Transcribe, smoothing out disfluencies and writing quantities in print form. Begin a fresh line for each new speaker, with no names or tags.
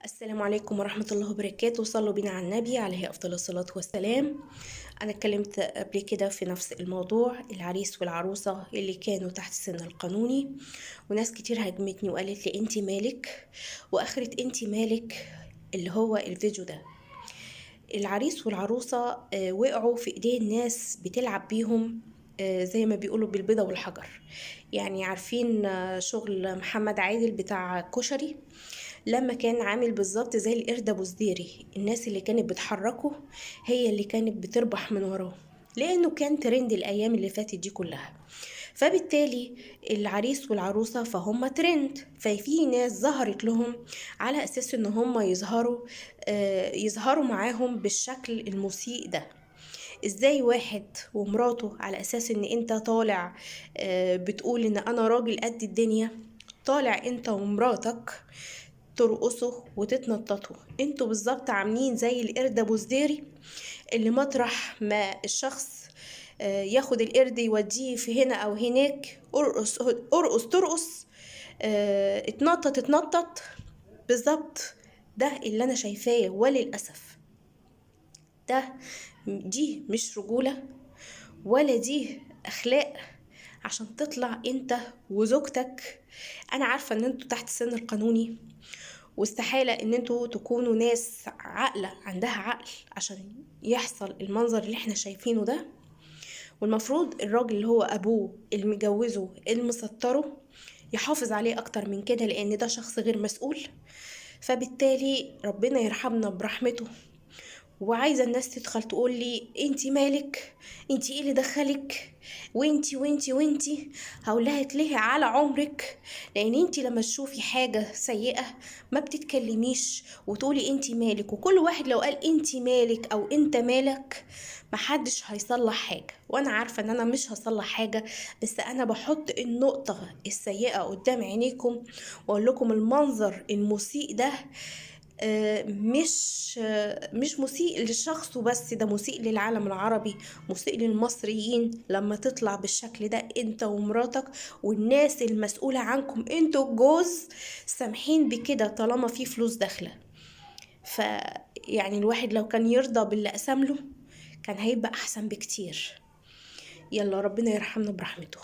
السلام عليكم ورحمة الله وبركاته. صلوا بنا على النبي عليه أفضل الصلاة والسلام. أنا اتكلمت قبل كده في نفس الموضوع، العريس والعروسة اللي كانوا تحت السن القانوني، وناس كتير هجمتني وقالت لي انتي مالك وآخرة انتي مالك. اللي هو الفيديو ده، العريس والعروسة وقعوا في ايدين ناس بتلعب بيهم، زي ما بيقولوا بالبيضة والحجر. يعني عارفين شغل محمد عادل بتاع كشري لما كان عامل بالظبط زي القرد ابو زديري، الناس اللي كانت بتحركه هي اللي كانت بتربح من وراه، لانه كان ترند الايام اللي فاتت دي كلها. فبالتالي العريس والعروسة فهم ترند، ففي ناس ظهرت لهم على اساس ان هم يظهروا معاهم بالشكل المسيء ده. ازاي واحد ومراته على اساس ان انت طالع بتقول ان انا راجل قد الدنيا، طالع انت ومراتك ترقصوا وتتنططوا؟ انتوا بالظبط عاملين زي القرد ابو زديري، اللي مطرح ما الشخص ياخد القرد يوديه في هنا او هناك، ارقص ارقص ترقص، اتنطط اتنطط. بالظبط ده اللي انا شايفاه، وللاسف دي مش رجولة ولا دي اخلاق عشان تطلع انت وزوجتك. انا عارفة ان انتوا تحت السن القانوني، واستحالة ان انتوا تكونوا ناس عاقلة عندها عقل عشان يحصل المنظر اللي احنا شايفينه ده. والمفروض الراجل اللي هو ابوه المجوزه المسطره يحافظ عليه اكتر من كده، لان ده شخص غير مسؤول. فبالتالي ربنا يرحمنا برحمته. وعايزه الناس تدخل تقول لي انتي مالك، انتي ايه اللي دخلك، وانتي هقول لها اتلهي على عمرك. لان انتي لما تشوفي حاجه سيئه ما بتتكلميش وتقولي انتي مالك. وكل واحد لو قال انتي مالك او انت مالك محدش هيصلح حاجه، وانا عارفه ان انا مش هصلح حاجه، بس انا بحط النقطه السيئه قدام عينيكم واقول لكم المنظر المسيء ده مش مسيء للشخص وبس، ده مسيء للعالم العربي، مسيء للمصريين. لما تطلع بالشكل ده انت ومراتك والناس المسؤولة عنكم انتوا الجوز سامحين بكده طالما في فلوس داخلة. يعني الواحد لو كان يرضى باللي قسم له كان هيبقى احسن بكتير. يلا ربنا يرحمنا برحمته.